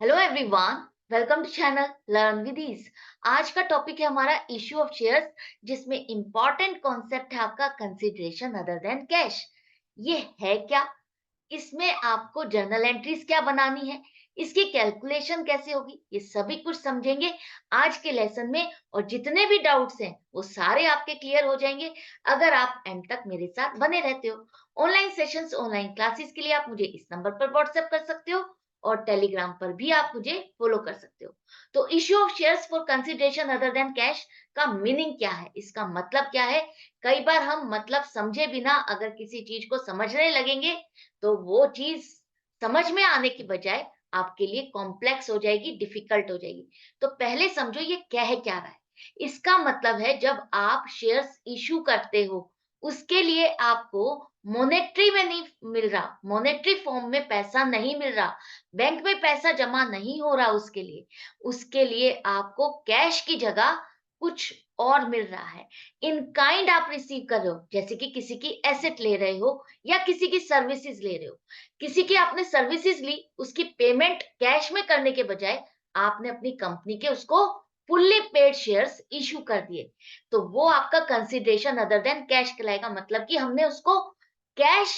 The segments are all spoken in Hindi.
Hello everyone, welcome to channel learn with ease. आज का टॉपिक है हमारा इशू ऑफ शेयर्स, जिसमें इंपॉर्टेंट कॉन्सेप्ट है आपका कंसिडरेशन अदर देन कैश। ये है क्या? इसमें आपको जर्नल एंट्रीज क्या बनानी है, इसकी कैलकुलेशन कैसे होगी, ये सभी कुछ समझेंगे आज के लेसन में। और जितने भी डाउट्स हैं वो सारे आपके क्लियर हो जाएंगे अगर आप एंड तक मेरे साथ बने रहते हो। ऑनलाइन सेशंस, ऑनलाइन क्लासेस के लिए आप मुझे इस नंबर पर व्हाट्सएप कर सकते हो और टेलीग्राम पर भी आप मुझे फॉलो कर सकते हो। तो issue of shares for consideration other than cash का मीनिंग क्या है, इसका मतलब क्या है? कई बार हम मतलब समझे बिना अगर किसी चीज को समझने लगेंगे तो वो चीज समझ में आने की बजाय आपके लिए कॉम्प्लेक्स हो जाएगी, डिफिकल्ट हो जाएगी। तो पहले समझो ये कह क्या रहा है। इसका मतलब है जब आप शेयर्स इशू करते हो, उसके लिए आपको मॉनेटरी में नहीं मिल रहा, मॉनेटरी फॉर्म में पैसा नहीं मिल रहा, बैंक में पैसा जमा नहीं हो रहा, उसके लिए आपको कैश की जगह कुछ और मिल रहा है। इन काइंड आप रिसीव कर रहे हो, जैसे कि किसी की एसेट ले रहे हो या किसी की सर्विसेज ले रहे हो। किसी की आपने सर्विसेज ली, उसकी पेमेंट कैश में करने के बजाय आपने अपनी कंपनी के उसको फुल्ली पेड शेयर्स इशू कर दिए, तो वो आपका कंसिडरेशन अदर देन कैश कहलाएगा। मतलब कि हमने उसको कैश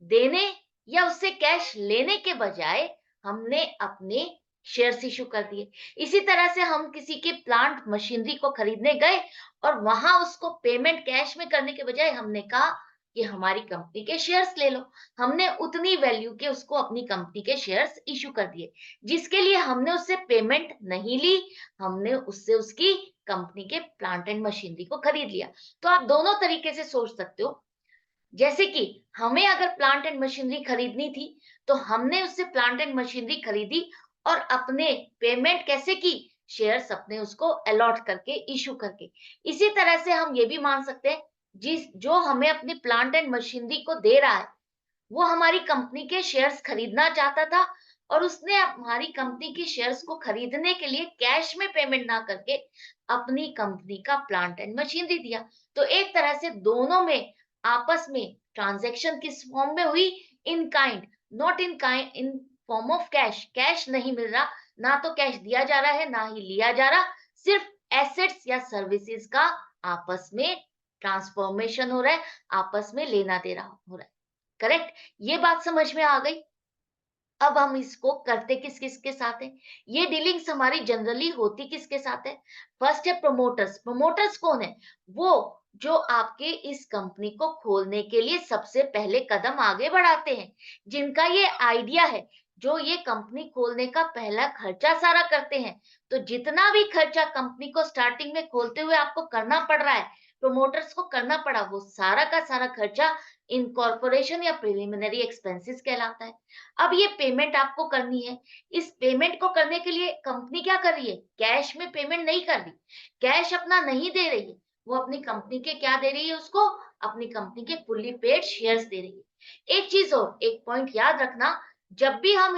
देने या उससे कैश लेने के बजाय हमने अपने शेयर्स इशू कर दिए। इसी तरह से हम किसी के प्लांट मशीनरी को खरीदने गए और वहां उसको पेमेंट कैश में करने के बजाय हमने कहा कि हमारी कंपनी के शेयर्स ले लो। हमने उतनी वैल्यू के उसको अपनी कंपनी के शेयर्स इशू कर दिए, जिसके लिए हमने उससे पेमेंट नहीं ली, हमने उससे उसकी कंपनी के प्लांट एंड मशीनरी को खरीद लिया। तो आप दोनों तरीके से सोच सकते हो। जैसे कि हमें अगर प्लांट एंड मशीनरी खरीदनी थी, तो हमने उससे प्लांट एंड मशीनरी खरीदी और अपने पेमेंट कैसे की? शेयर्स अपने उसको अलॉट करके, इशू करके। इसी तरह से हम ये भी मान सकते हैं, जिस जो हमें अपनी प्लांट एंड मशीनरी को दे रहा है, वो हमारी कंपनी के शेयर्स खरीदना चाहता था और उसने हमारी कंपनी की शेयर्स को खरीदने के लिए कैश में पेमेंट ना करके अपनी कंपनी का प्लांट एंड मशीनरी दिया। तो एक तरह से दोनों में आपस में ट्रांजैक्शन किस फॉर्म में हुई? In kind, not in kind, in form of cash. Cash नहीं मिल रहा, ना तो कैश दिया जा रहा है ना ही लिया जा रहा, सिर्फ एसेट्स या सर्विसेज का आपस में ट्रांसफॉर्मेशन हो रहा है, आपस में लेना देना हो रहा है। करेक्ट? ये बात समझ में आ गई। अब हम इसको करते किस किस के साथ है, ये डीलिंग्स हमारी जनरली होती किसके साथ है? फर्स्ट है प्रोमोटर्स। प्रोमोटर्स कौन है? वो जो आपके इस कंपनी को खोलने के लिए सबसे पहले कदम आगे बढ़ाते हैं, जिनका ये आइडिया है, जो ये कंपनी खोलने का पहला खर्चा सारा करते हैं। तो जितना भी खर्चा कंपनी को स्टार्टिंग में खोलते हुए आपको करना पड़ रहा है, प्रोमोटर्स को करना पड़ा, वो सारा का सारा खर्चा इनकॉर्पोरेशन या प्रिलिमिनरी एक्सपेंसेस कहलाता है। अब ये पेमेंट आपको करनी है। इस पेमेंट को करने के लिए कंपनी क्या कर रही है? कैश में पेमेंट नहीं कर रही, कैश अपना नहीं दे रही है, वो अपनी कंपनी के क्या दे रही है उसको? अपनी कंपनी के फुल्ली पेड शेयर्स दे रही है। एक चीज और, एक पॉइंट याद रखना, जब भी हम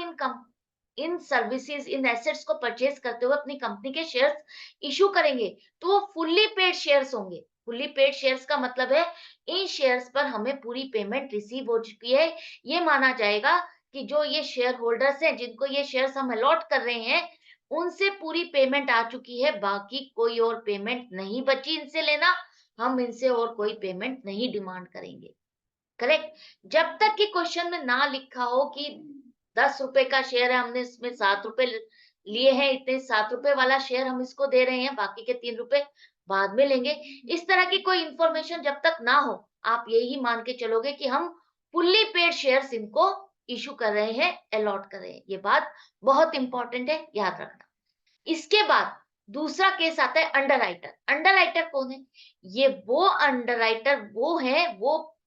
इन सर्विसेज, इन एसेट्स को परचेज करते हुए अपनी कंपनी के शेयर्स इशू करेंगे, तो वो फुल्ली पेड शेयर्स होंगे। फुल्ली पेड शेयर्स का मतलब है इन शेयर्स पर हमें पूरी पेमेंट रिसीव हो चुकी है। ये माना जाएगा कि जो ये शेयर होल्डर्स हैं, जिनको ये शेयर्स हम अलॉट कर रहे हैं, उनसे पूरी पेमेंट आ चुकी है, बाकी कोई और पेमेंट नहीं बची इनसे लेना, हम इनसे और कोई पेमेंट नहीं डिमांड करेंगे। करेक्ट? जब तक कि क्वेश्चन में ना लिखा हो कि 10 रुपए का शेयर है, हमने इसमें 7 रुपए लिए हैं, इतने 7 रुपए वाला शेयर हम इसको दे रहे हैं, बाकी के 3 रुपए बाद में लेंगे, इस तरह की कोई इंफॉर्मेशन जब तक ना हो, आप यही मान के चलोगे कि हम फुल्ली पेड शेयर्स इनको इशू कर रहे हैं, अलॉट कर रहे हैं। ये बात बहुत इंपॉर्टेंट है, याद रखना। इसके बाद दूसरा केस आता है अंडरराइटर। अंडरराइटर कौन है? ये वो अंडरराइटर वो है, वो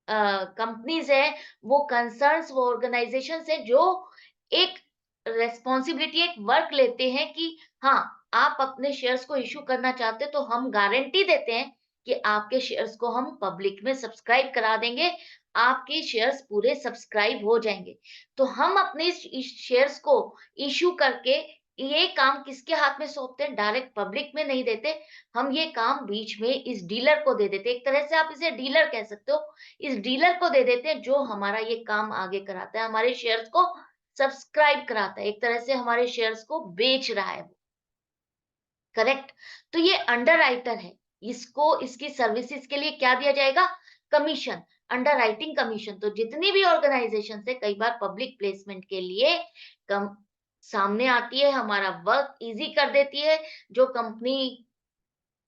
कंपनीज है, वो कंसर्न्स, वो ऑर्गेनाइजेशन है, जो एक रेस्पॉन्सिबिलिटी, एक वर्क लेते हैं कि हाँ, आप अपने शेयर्स को इशू करना चाहते हो तो हम गारंटी देते हैं कि आपके शेयर्स को हम पब्लिक में सब्सक्राइब करा देंगे, आपके शेयर्स पूरे सब्सक्राइब हो जाएंगे। तो हम अपने इस शेयर्स को इशू करके ये काम किसके हाथ में सौंपते हैं? डायरेक्ट पब्लिक में नहीं देते, हम ये काम बीच में इस डीलर को दे देते हैं। एक तरह से आप इसे डीलर कह सकते हो। इस डीलर को दे देते हैं जो हमारा ये काम आगे कराता है, हमारे शेयर्स को सब्सक्राइब कराता है, एक तरह से हमारे शेयर्स को बेच रहा है वो, करेक्ट? तो ये अंडरराइटर है, इसको इसकी सर्विसेज के लिए क्या दिया जाएगा? Commission, underwriting commission. तो जितनी भी ऑर्गेनाइजेशन है कई बार पब्लिक प्लेसमेंट के लिए कम सामने आती है, हमारा वर्क इजी कर देती है। जो कंपनी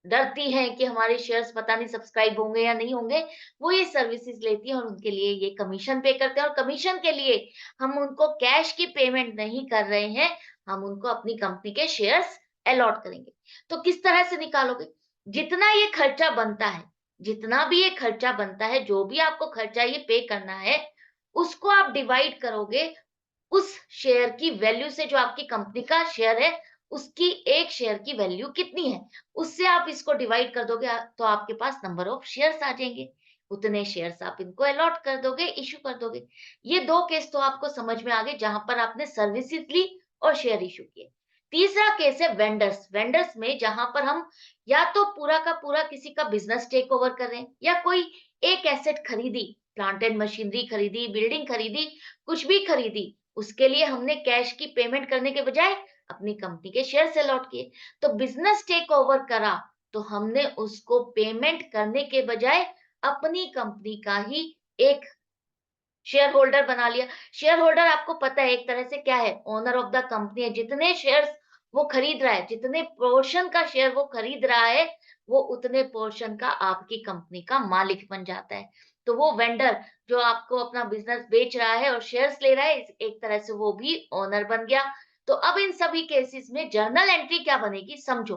डरती हैं कि हमारे शेयर्स पता नहीं सब्सक्राइब होंगे या नहीं होंगे, वो ये सर्विसेज लेती हैं और उनके लिए ये कमीशन पे करते हैं, और कमीशन के लिए हम उनको कैश की पेमेंट नहीं कर रहे हैं, हम उनको अपनी कंपनी के शेयर्स अलॉट करेंगे। तो किस तरह से निकालोगे? जितना ये खर्चा बनता है, जितना भी ये खर्चा बनता है, जो भी आपको खर्चा ये पे करना है, उसको आप डिवाइड करोगे उस शेयर की वैल्यू से। जो आपकी कंपनी का शेयर है, उसकी एक शेयर की वैल्यू कितनी है, उससे आप इसको डिवाइड कर दोगे, तो आपके पास नंबर ऑफ शेयर्स आ जाएंगे। उतने शेयर्स आप इनको अलॉट कर दोगे, इश्यू कर दोगे। ये दो केस तो आपको समझ में आ गए जहां पर आपने सर्विसेज ली और शेयर इश्यू किए। तीसरा केस है वेंडर्स। वेंडर्स में जहां पर हम या तो पूरा का पूरा किसी का बिजनेस टेक ओवर कर रहे हैं, या कोई एक एसेट खरीदी, प्लांट एंड मशीनरी खरीदी, बिल्डिंग खरीदी, कुछ भी खरीदी, उसके लिए हमने कैश की पेमेंट करने के बजाय अपनी कंपनी के शेयर से लौट किए। तो बिजनेस टेक ओवर करा, तो हमने उसको पेमेंट करने के बजाय अपनी कंपनी का ही एक शेयर होल्डर बना लिया। शेयर होल्डर आपको पता है एक तरह से क्या है? ओनर ऑफ द कंपनी है। जितने शेयर्स वो खरीद रहा है, जितने पोर्शन का शेयर वो खरीद रहा है, वो उतने पोर्शन का आपकी कंपनी का मालिक बन जाता है। तो वो वेंडर जो आपको अपना बिजनेस बेच रहा है और शेयर्स ले रहा है, एक तरह से वो भी ओनर बन गया। तो अब इन सभी केसेस में जर्नल एंट्री क्या बनेगी समझो।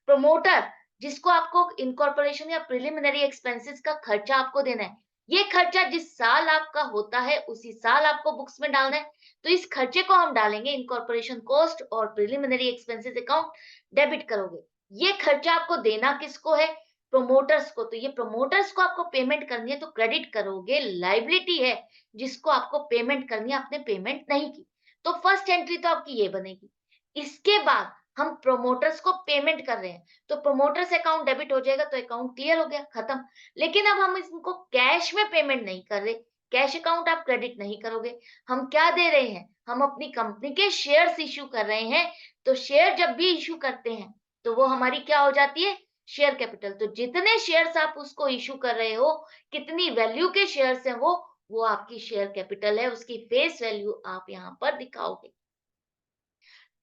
प्रमोटर, जिसको आपको इनकॉर्पोरेशन या प्रिलिमिनरी एक्सपेंसेस का खर्चा आपको देना है, ये खर्चा जिस साल आपका होता है उसी साल आपको बुक्स में डालना है। तो इस खर्चे को हम डालेंगे इनकॉर्पोरेशन कॉस्ट और प्रिलिमिनरी एक्सपेंसेस अकाउंट, डेबिट करोगे। ये खर्चा आपको देना किसको है? प्रोमोटर्स को। तो ये प्रोमोटर्स को आपको पेमेंट करनी है, तो क्रेडिट करोगे। लाइबिलिटी है जिसको आपको पेमेंट करनी है, आपने पेमेंट नहीं की, तो फर्स्ट एंट्री तो आपकी ये बनेगी। इसके बाद हम प्रोमोटर्स को पेमेंट कर रहे हैं, तो प्रोमोटर्स अकाउंट डेबिट हो जाएगा, तो अकाउंट क्लियर हो गया, खत्म। लेकिन अब हम इसको कैश में पेमेंट नहीं कर रहे, कैश अकाउंट आप क्रेडिट नहीं करोगे। हम क्या दे रहे हैं? हम अपनी कंपनी के शेयर्स इश्यू कर रहे हैं। तो शेयर जब भी इश्यू करते हैं, तो वो हमारी क्या हो जाती है? Share capital. तो जितने शेयर्स आप उसको इश्यू कर रहे हो, कितनी वैल्यू के शेयर्स हैं वो आपकी शेयर कैपिटल है, उसकी फेस वैल्यू आप यहाँ पर दिखाओगे।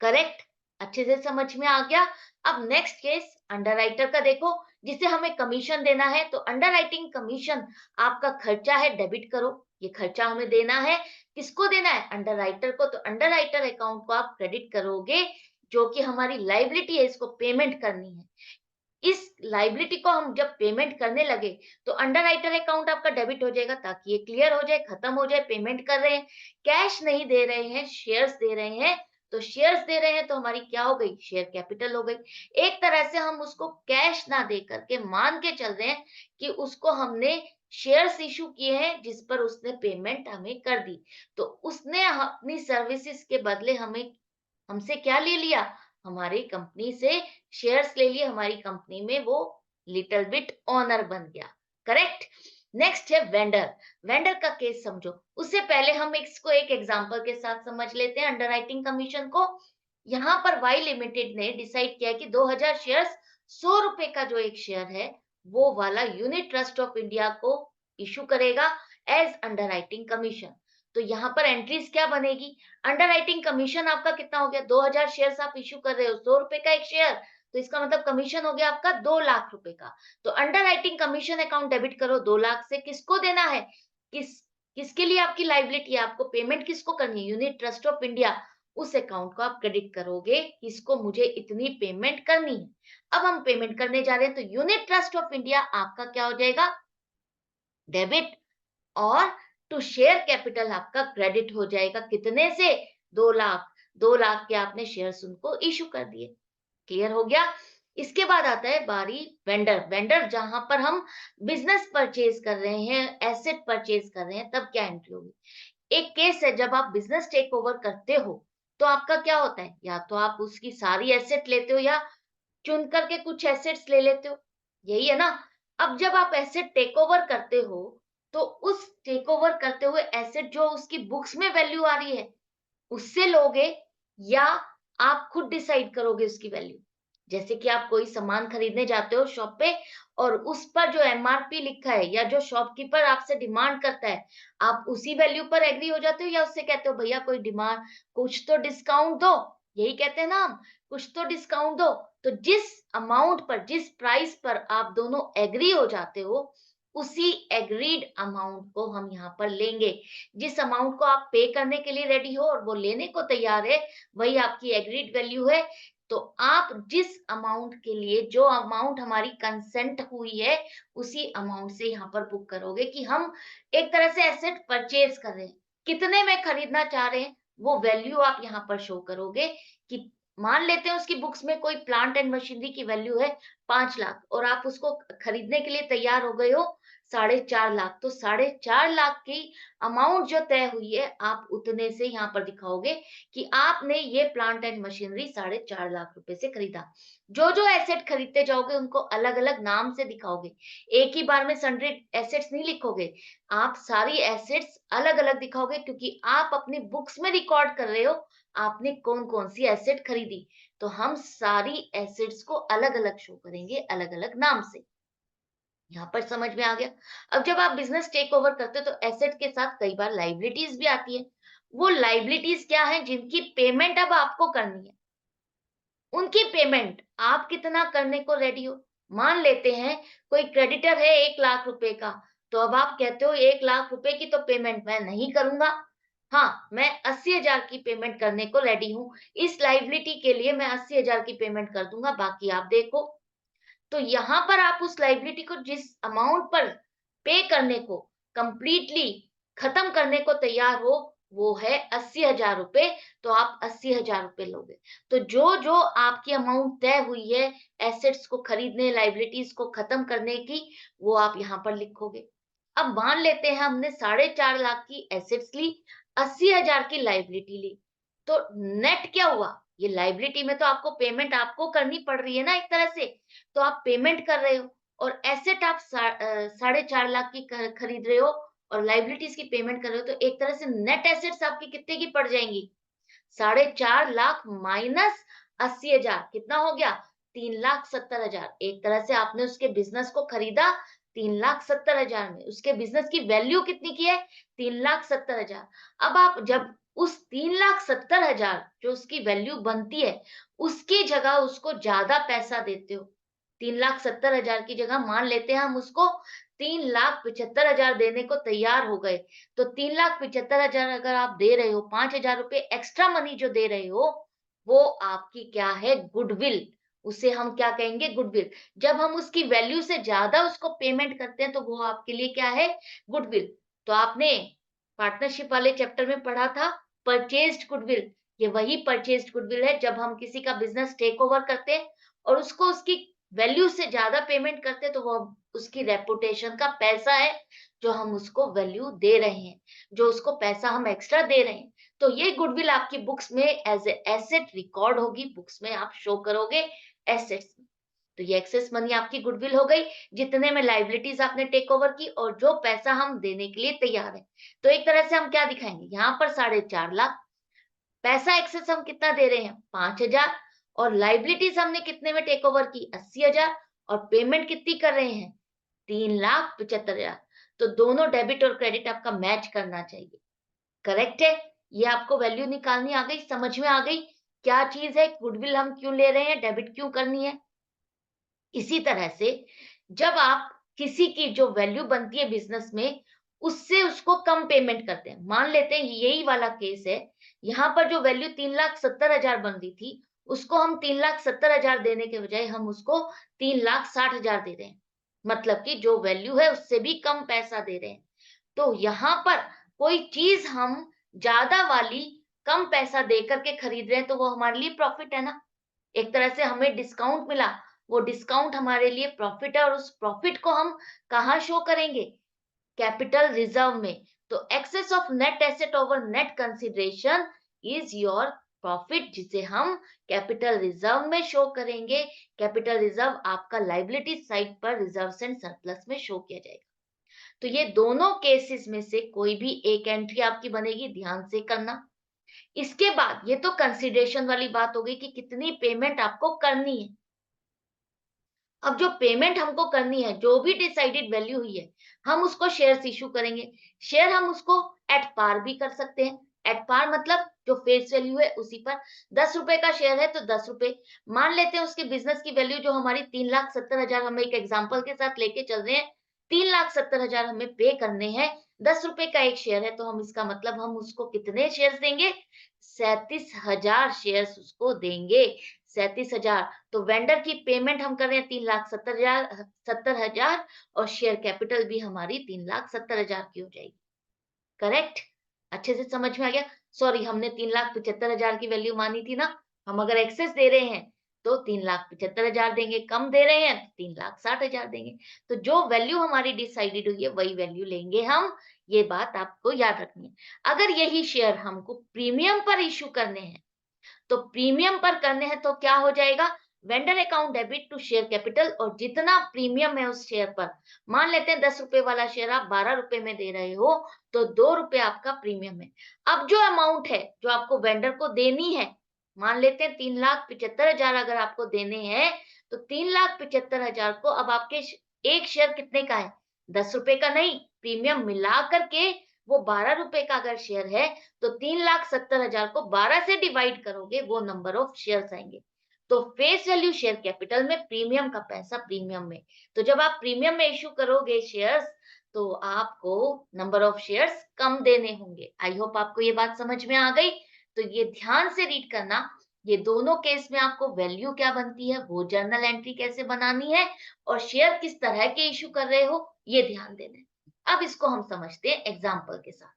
करेक्ट? अच्छे से समझ में आ गया। अब नेक्स्ट केस अंडरराइटर का देखो, जिसे हमें कमीशन देना है। तो अंडरराइटिंग कमीशन आपका खर्चा है, डेबिट करो। ये खर्चा हमें देना है, किसको देना है? अंडरराइटर को। तो अंडरराइटर अकाउंट को आप क्रेडिट करोगे, जो कि हमारी लाइबिलिटी है, इसको पेमेंट करनी है। इस लाइबिलिटी को हम जब पेमेंट करने लगे, तो अंडरराइटर अकाउंट आपका डेबिट हो जाएगा, ताकि ये क्लियर हो जाए, खत्म हो जाए। पेमेंट कर रहे हैं, कैश नहीं दे रहे हैं, शेयर्स दे रहे हैं। तो शेयर्स दे रहे हैं, तो हमारी क्या हो गई? शेयर कैपिटल हो गई। एक तरह से हम उसको कैश ना दे करके मान के चल रहे हैं कि उसको हमने शेयर्स इशू किए हैं, जिस पर उसने पेमेंट हमें कर दी। तो उसने अपनी सर्विसेज के बदले हमें हमसे क्या ले लिया? हमारी कंपनी से शेयर्स ले लिए, हमारी कंपनी में वो लिटिल बिट ओनर बन गया। करेक्ट? नेक्स्ट है वेंडर। वेंडर का केस समझो। उससे पहले हम इसको एक एग्जांपल के साथ समझ लेते हैं अंडरराइटिंग कमीशन को। यहाँ पर वाई लिमिटेड ने डिसाइड किया कि 2000 शेयर्स, 100 रुपए का जो एक शेयर है, वो वाला यूनिट ट्रस्ट ऑफ इंडिया को इशू करेगा एज अंडरराइटिंग कमीशन। तो यहाँ पर एंट्रीज क्या बनेगी? अंडरराइटिंग कमीशन आपका कितना हो गया? 2000 शेयर्स आप इश्यू कर रहे हो, 100 रुपए का एक शेयर, तो इसका मतलब कमीशन हो गया आपका 2 लाख रुपए का। तो अंडरराइटिंग कमीशन अकाउंट डेबिट करो 2 लाख से। किसको देना है? किस किसके लिए आपकी लाइबिलिटी है? आपको पेमेंट किसको करनी है? Unit trust of India. उस अकाउंट को आप क्रेडिट करोगे, इसको मुझे इतनी पेमेंट करनी है। अब हम पेमेंट करने जा रहे हैं, तो यूनिट ट्रस्ट ऑफ इंडिया आपका क्या हो जाएगा? डेबिट। और टू शेयर कैपिटल आपका क्रेडिट हो जाएगा। कितने से? 2 लाख। 2 लाख के आपने शेयर्स उनको इश्यू कर दिए। क्लियर हो गया? इसके बाद आता है बारी वेंडर। वेंडर जहां पर हम बिजनेस परचेज कर रहे हैं, एसेट परचेज कर रहे हैं, तब क्या एंट्री होगी? एक केस है जब आप बिजनेस टेक ओवर करते हो, तो आपका क्या होता है? या तो आप उसकी सारी एसेट लेते हो, या चुन करके कुछ एसेट्स ले लेते हो, यही है ना? अब जब आप एसेट टेक ओवर करते हो, तो उस टेक ओवर करते हुए एसेट जो उसकी बुक्स में वैल्यू आ रही है, उससे लोगे या आप खुद डिसाइड करोगे उसकी वैल्यू? जैसे कि आप कोई सामान खरीदने जाते हो शॉप पे और उस पर जो एमआरपी लिखा है या जो शॉपकीपर आपसे डिमांड करता है, आप उसी वैल्यू पर एग्री हो जाते हो या उससे कहते हो भैया कोई डिमांड कुछ तो डिस्काउंट दो, यही कहते हैं ना हम, कुछ तो डिस्काउंट दो। तो जिस अमाउंट पर, जिस प्राइस पर आप दोनों एग्री हो जाते हो, उसी एग्रीड अमाउंट को हम यहाँ पर लेंगे। जिस अमाउंट को आप पे करने के लिए रेडी हो और वो लेने को तैयार है, वही आपकी एग्रीड वैल्यू है। तो आप जिस अमाउंट के लिए, जो अमाउंट हमारी कंसेंट हुई है, उसी अमाउंट से यहाँ पर बुक करोगे कि हम एक तरह से एसेट परचेज कर रहे हैं। कितने में खरीदना चाह रहे हैं, वो वैल्यू आप यहाँ पर शो करोगे कि मान लेते हैं उसकी बुक्स में कोई प्लांट एंड मशीनरी की वैल्यू है 5 लाख और आप उसको खरीदने के लिए तैयार हो गए हो 4.5 लाख। तो 4.5 लाख की अमाउंट जो तय हुई है, आप उतने से यहाँ पर दिखाओगे कि आपने ये प्लांट एंड मशीनरी 4.5 लाख रुपए से खरीदा। जो एसेट खरीदते जाओगे उनको अलग-अलग नाम से दिखाओगे। एक ही बार में सन्ड्री एसेट्स नहीं लिखोगे। आप सारी एसेट्स अलग-अलग दिखाओगे क्योंकि आप अपनी बुक्स में रिकॉर्ड कर रहे हो, आपने कौन-कौन सी एसेट खरीदी। तो हम सारी एसेट्स को अलग-अलग शो करेंगे, अलग-अलग नाम से। यहाँ पर समझ में आ गया। अब जब आप बिजनेस टेक ओवर करते हो तो एसेट के साथ कई बार लायबिलिटीज भी आती है। वो लायबिलिटीज क्या है जिनकी पेमेंट अब आपको करनी है। उनकी पेमेंट आप कितना करने को रेडी हो। मान लेते हैं कोई क्रेडिटर है 1 लाख रुपए का, तो अब आप कहते हो 1 लाख रुपए की तो पेमेंट मैं नहीं करूंगा। हाँ, मैं 80,000 की पेमेंट करने को रेडी हूँ। इस लायबिलिटी के लिए मैं 80,000 की पेमेंट कर दूंगा, बाकी आप देखो। तो यहाँ पर आप उस लायबिलिटी को जिस अमाउंट पर पे करने को कंप्लीटली खत्म करने को तैयार हो, वो है 80,000 रुपए। तो आप 80,000 रुपए लोगे। तो जो आपकी अमाउंट तय हुई है एसेट्स को खरीदने, लायबिलिटीज को खत्म करने की, वो आप यहाँ पर लिखोगे। अब मान लेते हैं हमने 4.5 लाख की एसेट्स ली, 80,000 की लायबिलिटी ली। तो नेट क्या हुआ? ये लायबिलिटी में तो आपको पेमेंट आपको करनी पड़ रही है ना एक तरह से। तो आप पेमेंट कर रहे हो और एसेट आप 4.5 लाख की खरीद रहे हो और लायबिलिटीज की पेमेंट कर रहे हो, तो एक तरह से नेट एसेट्स आपकी कितने की पड़ जाएंगी? 4.5 लाख माइनस 80,000 कितना हो गया? 3,70,000। एक तरह से आपने उसके बिजनेस को खरीदा 3,70,000 में। उसके बिजनेस की वैल्यू कितनी की है? 3,70,000। अब आप जब उस 3,70,000 जो उसकी वैल्यू बनती है, उसकी जगह उसको ज्यादा पैसा देते हो। 3,70,000 की जगह मान लेते हैं हम उसको 3,75,000 देने को तैयार हो गए। तो 3,75,000 अगर आप दे रहे हो, 5,000 रुपए एक्स्ट्रा मनी जो दे रहे हो, वो आपकी क्या है? गुडविल। उसे हम क्या कहेंगे? गुडविल। जब हम उसकी वैल्यू से ज्यादा उसको पेमेंट करते हैं, तो वो आपके लिए क्या है? गुडविल। तो आपने पार्टनरशिप वाले चैप्टर में पढ़ा था परचेज्ड गुडविल। ये वही परचेज्ड गुडविल है जब हम किसी का बिजनेस टेक ओवर करते हैं और उसको उसकी वैल्यू से ज्यादा पेमेंट करते हैं, तो वो उसकी रेपुटेशन का पैसा है जो हम उसको वैल्यू दे रहे हैं, जो उसको पैसा हम एक्स्ट्रा दे रहे हैं। तो ये गुडविल आपकी बुक्स में एज ए एसेट रिकॉर्ड होगी, बुक्स में आप शो करोगे एसेट्स में। तो ये एक्सेस मनी आपकी गुडविल हो गई, जितने में लायबिलिटीज आपने टेक ओवर की और जो पैसा हम देने के लिए तैयार है। तो एक तरह से हम क्या दिखाएंगे यहाँ पर? 4.5 लाख। पैसा एक्सेस हम कितना दे रहे हैं? 5,000। और लाइबिलिटीज हमने कितने में टेक ओवर की? 80,000। और पेमेंट कितनी कर रहे हैं? 3,75,000। तो दोनों डेबिट और क्रेडिट आपका मैच करना चाहिए। करेक्ट है? ये आपको वैल्यू निकालनी आ गई, समझ में आ गई क्या चीज है, गुडविल हम क्यों ले रहे हैं, डेबिट क्यों करनी है। इसी तरह से जब आप किसी की जो वैल्यू बनती है बिजनेस में, उससे उसको कम पेमेंट करते हैं। मान लेते हैं यही वाला केस है, यहाँ पर जो वैल्यू 3,70,000 बन रही थी, उसको हम 3,70,000 देने के बजाय हम उसको 3,60,000 दे रहे हैं। मतलब कि जो वैल्यू है उससे भी कम पैसा दे रहे हैं। तो यहाँ पर कोई चीज हम ज्यादा वाली कम पैसा दे करके खरीद रहे हैं, तो वो हमारे लिए प्रॉफिट है ना। एक तरह से हमें डिस्काउंट मिला, वो डिस्काउंट हमारे लिए प्रॉफिट है और उस प्रॉफिट को हम कहाँ शो करेंगे? कैपिटल रिजर्व में। तो excess of net asset over net consideration is your profit, जिसे हम कैपिटल रिजर्व में शो करेंगे। कैपिटल रिजर्व आपका लायबिलिटी साइड पर रिजर्व्स एंड सरप्लस में शो किया जाएगा। तो ये दोनों केसेस में से कोई भी एक एंट्री आपकी बनेगी, ध्यान से करना। इसके बाद ये तो कंसिडरेशन वाली बात हो गई कि कितनी पेमेंट आपको करनी है। अब जो पेमेंट हमको करनी है, जो भी डिसाइडेड वैल्यू हुई है, हम उसको शेयर्स इश्यू करेंगे। शेयर हम उसको एट पार भी कर सकते हैं। एट पार मतलब जो फेस वैल्यू है उसी पर। 10 रुपए का शेयर है तो 10 रुपए। मान लेते हैं उसकी बिजनेस की वैल्यू जो हमारी 3,70,000, हम एक एग्जांपल के साथ लेके चल रहे हैं। 3,70,000 हमें पे करने हैं। 10 रुपए का एक शेयर है तो हम इसका मतलब हम उसको कितने शेयर्स देंगे? 37,000 शेयर्स उसको देंगे। 37,000। तो वेंडर की पेमेंट हम कर रहे हैं 3,70,000 और शेयर कैपिटल भी हमारी 3,70,000 की हो जाएगी। करेक्ट? अच्छे से समझ में आ गया? सॉरी, हमने 3,75,000 की वैल्यू मानी थी ना। हम अगर एक्सेस दे रहे हैं तो 3,75,000 देंगे, कम दे रहे हैं तो 3,60,000 देंगे। तो जो वैल्यू हमारी डिसाइडेड हुई है वही वैल्यू लेंगे हम। ये बात आपको याद रखनी है। अगर यही शेयर हमको प्रीमियम पर इश्यू करने हैं, तो प्रीमियम पर करने हैं तो क्या हो जाएगा? Vendor account debit to share capital, और जितना प्रीमियम है उस शेयर पर, मान लेते हैं 10 रुपए वाला शेयर आप 12 रुपए में दे रहे हो, तो 2 रुपए आपका प्रीमियम है। अब जो अमाउंट है जो आपको वेंडर को देनी है, मान लेते हैं 3,75,000 अगर आपको देने हैं, तो 3,75,000 को अब आपके एक शेयर कितने का है? 10 रुपए का नहीं, प्रीमियम मिला करके वो 12 रुपए का अगर शेयर है, तो 3,70,000 को 12 से डिवाइड करोगे, वो नंबर ऑफ शेयर्स आएंगे। तो फेस वैल्यू शेयर कैपिटल में, प्रीमियम का पैसा प्रीमियम में। तो जब आप प्रीमियम में इश्यू करोगे शेयर्स, तो आपको नंबर ऑफ शेयर्स कम देने होंगे। आई होप आपको ये बात समझ में आ गई। तो ये ध्यान से रीड करना। ये दोनों केस में आपको वैल्यू क्या बनती है, वो जर्नल एंट्री कैसे बनानी है, और शेयर किस तरह के इश्यू कर रहे हो, ये ध्यान देना है। अब इसको हम समझते हैं एग्जाम्पल के साथ।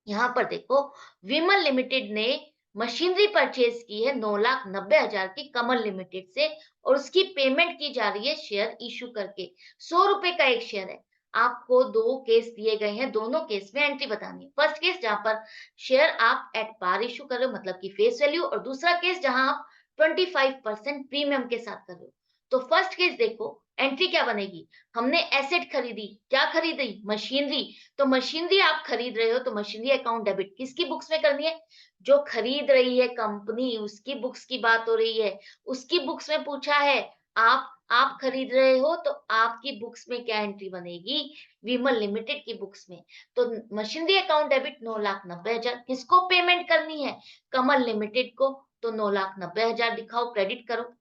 यहाँ पर देखो, विमल लिमिटेड ने मशीनरी परचेज की है 9,90,000 की कमल लिमिटेड से, और उसकी पेमेंट की जा रही है शेयर इशू करके। 100 रुपए का एक शेयर है। आपको दो केस दिए गए हैं, दोनों केस में एंट्री बतानी है। फर्स्ट केस जहां पर शेयर आप एट पार इशू कर रहे हो, मतलब कि फेस वैल्यू, और दूसरा केस जहां आप 25% प्रीमियम के साथ कर रहे हो। तो फर्स्ट केस देखो, एंट्री क्या बनेगी? हमने एसेट खरीदी, क्या खरीदी? मशीनरी। तो मशीनरी आप खरीद रहे हो, तो मशीनरी अकाउंट डेबिट किसकी बुक्स में करनी है? जो खरीद रही है कंपनी, उसकी बुक्स की बात हो रही है। उसकी बुक्स में पूछा है। आप खरीद रहे हो तो आपकी बुक्स में क्या एंट्री बनेगी? विमल लिमिटेड की बुक्स में। तो मशीनरी अकाउंट डेबिट 9,90,000 किसको पेमेंट करनी है? कमल लिमिटेड को। तो 9,90,000 दिखाओ, क्रेडिट करो।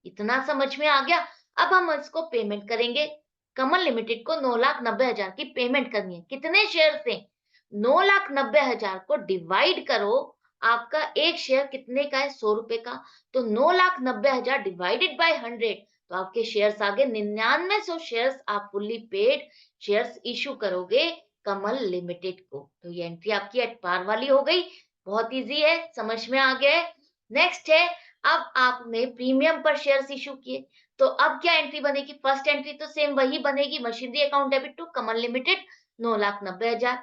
इतना समझ में आ गया? अब हम इसको पेमेंट करेंगे। कमल लिमिटेड को 9,90,000 की पेमेंट करनी है। कितने शेयर से? 9,90,000 को डिवाइड करो। आपका एक शेयर कितने का है? 100 रुपए का। तो 9,90,000 डिवाइडेड बाय 100, तो आपके शेयर्स आ गए 9900 शेयर्स। आप फुल्ली पेड शेयर्स इशू करोगे कमल लिमिटेड को। तो ये एंट्री आपकी एट पार वाली हो गई। बहुत इजी है, समझ में आ गया है। नेक्स्ट है, अब आपने प्रीमियम पर शेयर्स इशू किए, तो अब क्या एंट्री बनेगी? फर्स्ट एंट्री तो सेम वही बनेगी, machinery account debit to Kamal limited 9,90,000।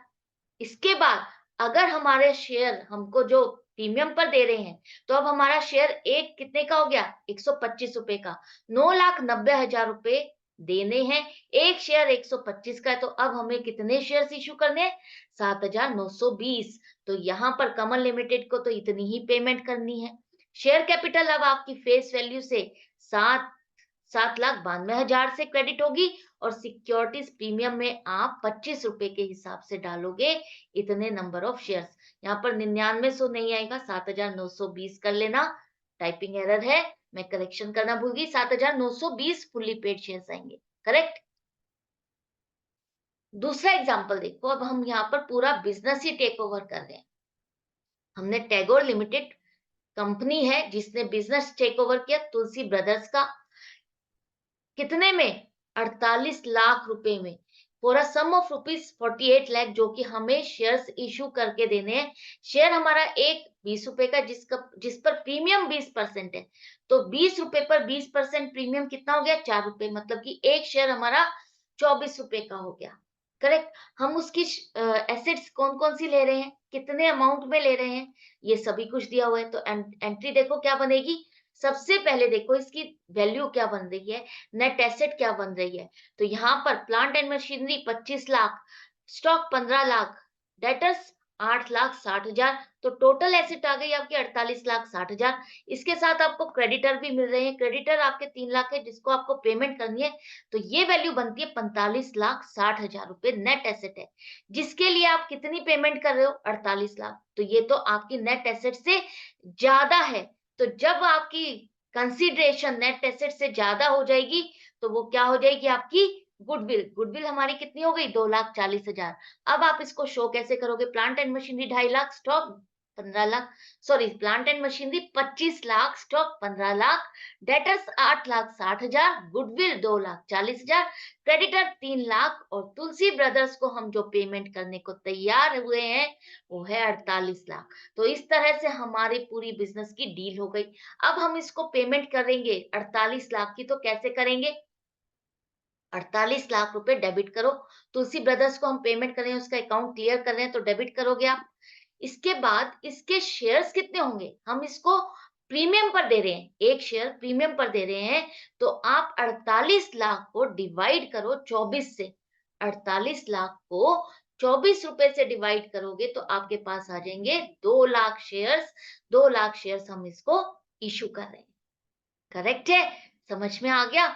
इसके बाद अगर हमारे शेयर हमको जो प्रीमियम पर दे रहे हैं, तो अब हमारा शेयर एक कितने का हो गया? 125 रुपए का। 9,90,000 रुपए देने हैं, एक शेयर 125 का है, तो अब हमें कितने शेयर्स इशू करने हैं? 7,920। तो यहाँ पर कमल लिमिटेड को तो इतनी ही पेमेंट करनी है। शेयर कैपिटल अब आपकी फेस वैल्यू से 7,92,000 से क्रेडिट होगी, और सिक्योरिटीज प्रीमियम में आप 25 रुपए के हिसाब से डालोगे इतने नंबर ऑफ शेयर्स। यहाँ पर 9900 नहीं आएगा, 7,920 कर लेना। टाइपिंग एरर है, मैं करेक्शन करना भूल गई। 7,920 फुल्ली पेड शेयर्स आएंगे। करेक्ट? दूसरा एग्जांपल देखो, अब हम यहाँ पर पूरा बिजनेस ही टेक ओवर कर रहे हैं। हमने टैगोर लिमिटेड कंपनी है जिसने बिजनेस टेक ओवर किया तुलसी ब्रदर्स का। कितने में? 48 लाख रुपए में, for a sum of rupees 48 lakh, जो कि हमें शेयर्स इशू करके देने हैं। शेयर हमारा एक 20 रुपए का, जिस पर प्रीमियम 20% है। तो 20 रुपए पर 20% प्रीमियम कितना हो गया? 4 रुपए, मतलब कि एक शेयर हमारा 24 रुपए का हो गया। करेक्ट? हम उसकी एसेट्स कौन कौन सी ले रहे हैं, कितने अमाउंट में ले रहे हैं, ये सभी कुछ दिया हुआ है। तो एंट्री देखो क्या बनेगी। सबसे पहले देखो इसकी वैल्यू क्या बन रही है, नेट एसेट क्या बन रही है। तो यहाँ पर plant and machinery 25 lakh, stock 15 lakh, debtors 8,60,000, तो टोटल एसेट आ गई आपकी 48,60,000। इसके साथ आपको क्रेडिटर भी मिल रहे हैं, क्रेडिटर आपके 3 लाख है जिसको आपको पेमेंट करनी है, तो ये वैल्यू बनती है 45,60,000 रुपए नेट एसेट है, जिसके लिए आप कितनी पेमेंट कर रहे हो? 48 लाख। तो ये तो आपकी नेट एसेट से ज्यादा है। तो जब आपकी कंसीडरेशन नेट एसेट से ज्यादा हो जाएगी, तो वो क्या हो जाएगी आपकी? गुडविल। गुडविल हमारी कितनी हो गई? 2,40,000। अब आप इसको शो कैसे करोगे? Plant and machinery 2.5 lakh, stock 15 lakh, sorry plant and machinery 25 lakh, stock 15 lakh, debtors 8,60,000, goodwill 2,40,000, creditor 3 lakh, और तुलसी ब्रदर्स को हम जो पेमेंट करने को तैयार हुए हैं वो है 48 लाख। तो इस तरह से हमारी पूरी बिजनेस की डील हो गई। अब हम इसको पेमेंट करेंगे 48 लाख की, तो कैसे करेंगे? 48 लाख रुपए डेबिट करो। तुलसी ब्रदर्स को हम पेमेंट कर रहे हैं, उसका अकाउंट क्लियर कर रहे हैं, तो डेबिट करोगे आप। इसके बाद इसके शेयर्स कितने होंगे? हम इसको प्रीमियम पर दे रहे हैं, एक शेयर प्रीमियम पर दे रहे हैं, तो आप 48 लाख को डिवाइड करो 24 से। 48 लाख को 24 रुपए से डिवाइड करोगे तो आपके पास आ जाएंगे 2 लाख शेयर्स। 2 लाख शेयर्स हम इसको इशू कर रहे हैं। करेक्ट है? समझ में आ गया?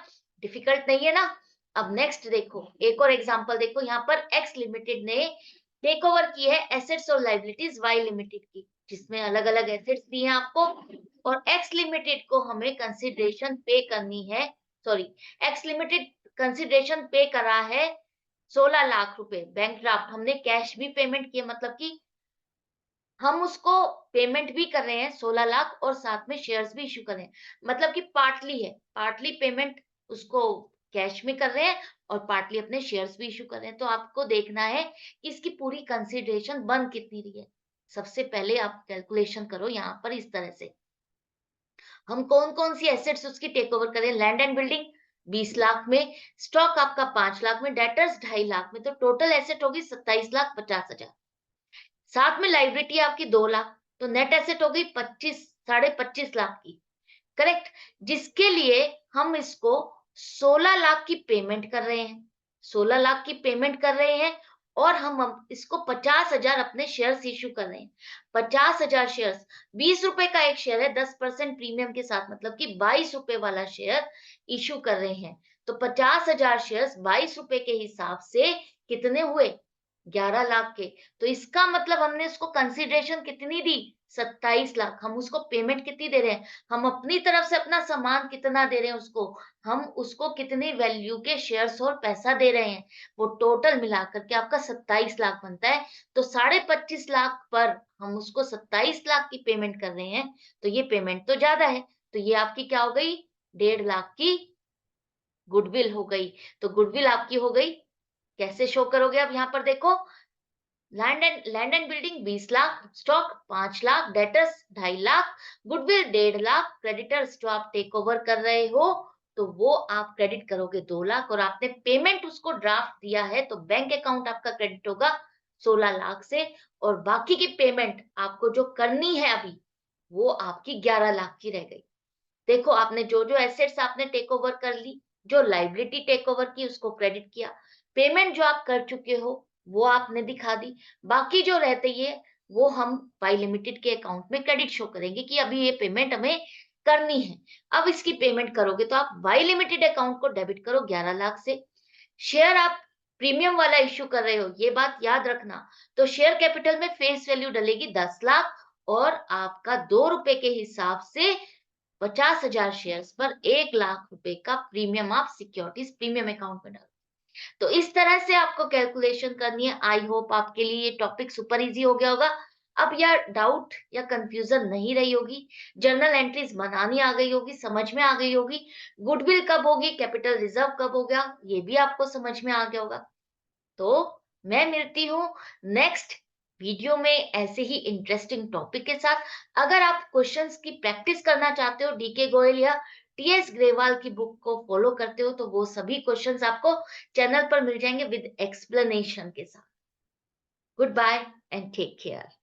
डिफिकल्ट नहीं है ना? अब नेक्स्ट देखो, एक और एग्जांपल देखो, यहाँ पर एक्स लिमिटेड ने टेक ओवर की है एसेट्स और लाइबिलिटीज वाई लिमिटेड की, जिसमें अलग अलग एसेट्स दी हैं आपको, और एक्स लिमिटेड को हमें कंसिडरेशन पे करनी है। सॉरी, एक्स लिमिटेड कंसिडरेशन पे करा है 16 लाख रुपए बैंक ड्राफ्ट। हमने कैश भी पेमेंट किए, मतलब कि हम उसको पेमेंट भी कर रहे हैं 16 लाख, और साथ में शेयर्स भी इश्यू कर रहे हैं, मतलब कि पार्टली है, पार्टली पेमेंट उसको कैश में कर रहे हैं और पार्टली अपने शेयर्स भी इश्यू कर रहे हैं। तो आपको देखना है कि इसकी पूरी कंसिडरेशन बन कितनी रही है। सबसे पहले आप कैलकुलेशन करो यहाँ पर इस तरह से, हम कौन कौन सी एसेट्स उसकी टेक ओवर करें। लैंड एंड बिल्डिंग 20 लाख में, स्टॉक आपका 5 लाख में, डेटर्स 2.5 लाख में, तो टोटल एसेट होगी 27,50,000। साथ में लाइबिलिटी आपकी 2 लाख, तो नेट एसेट हो गई 25 लाख की। करेक्ट? जिसके लिए हम इसको 16 लाख की पेमेंट कर रहे हैं। 16 लाख की पेमेंट कर रहे हैं, और हम इसको 50,000 अपने शेयर्स इश्यू कर रहे हैं। 50,000 शेयर्स, 20 रुपए का एक शेयर है, 10% प्रीमियम के साथ, मतलब कि 22 रुपए वाला शेयर इश्यू कर रहे हैं। तो 50,000 शेयर्स 22 रुपए के हिसाब से कितने हुए? 11 लाख के। तो इसका मतलब हमने उसको कंसिडरेशन कितनी दी? 27 लाख। हम उसको पेमेंट कितनी दे रहे हैं? हम अपनी तरफ से अपना सामान कितना दे रहे हैं उसको? हम उसको कितनी वैल्यू के शेयर्स और पैसा दे रहे हैं? वो टोटल मिलाकर के आपका 27 लाख बनता है। तो 25.5 लाख पर हम उसको 27 लाख की पेमेंट कर रहे हैं, तो ये पेमेंट तो ज्यादा है। तो ये आपकी क्या हो गई? 1.5 लाख की गुडविल हो गई। तो गुडविल आपकी हो गई। कैसे शो करोगे? अब यहाँ पर देखो, land and building 20 lakh, stock 5 lakh, debtors 2.5 lakh, goodwill 1.5 lakh, creditors जो आप टेक ओवर कर रहे हो, तो वो आप क्रेडिट करोगे 2 लाख, और आपने पेमेंट उसको ड्राफ्ट दिया है, तो बैंक अकाउंट आपका क्रेडिट होगा 16 लाख से, और बाकी की पेमेंट आपको जो करनी है अभी, वो आपकी 11 लाख की रह गई। देखो, आपने जो जो एसेट्स आपने टेक ओवर कर ली, जो लाइबिलिटी टेक ओवर की उसको क्रेडिट किया, पेमेंट जो आप कर चुके हो वो आपने दिखा दी, बाकी जो रहते ये वो हम वाई लिमिटेड के अकाउंट में क्रेडिट शो करेंगे कि अभी ये पेमेंट हमें करनी है। अब इसकी पेमेंट करोगे तो आप वाई लिमिटेड अकाउंट को डेबिट करो 11 लाख से। शेयर आप प्रीमियम वाला इश्यू कर रहे हो, ये बात याद रखना। तो शेयर कैपिटल में फेस वैल्यू डलेगी 10 लाख, और आपका 2 रुपए के हिसाब से 50,000 शेयर्स पर 1 लाख रुपए का प्रीमियम आप सिक्योरिटीज प्रीमियम अकाउंट में डालो। तो इस तरह से आपको कैलकुलेशन करनी है। आई होप आपके लिए ये टॉपिक सुपर इजी हो गया होगा। अब यार डाउट या कंफ्यूजन नहीं रही होगी, जर्नल एंट्रीज बनानी आ गई होगी, समझ में आ गई होगी, गुडविल कब होगी, कैपिटल रिजर्व कब हो गया, ये भी आपको समझ में आ गया होगा। तो मैं मिलती हूँ नेक्स्ट वीडियो में ऐसे ही इंटरेस्टिंग टॉपिक के साथ। अगर आप क्वेश्चंस की प्रैक्टिस करना चाहते हो, डीके गोयल या टीएस ग्रेवाल की बुक को फॉलो करते हो, तो वो सभी क्वेश्चंस आपको चैनल पर मिल जाएंगे विद एक्सप्लेनेशन के साथ। Goodbye and take care.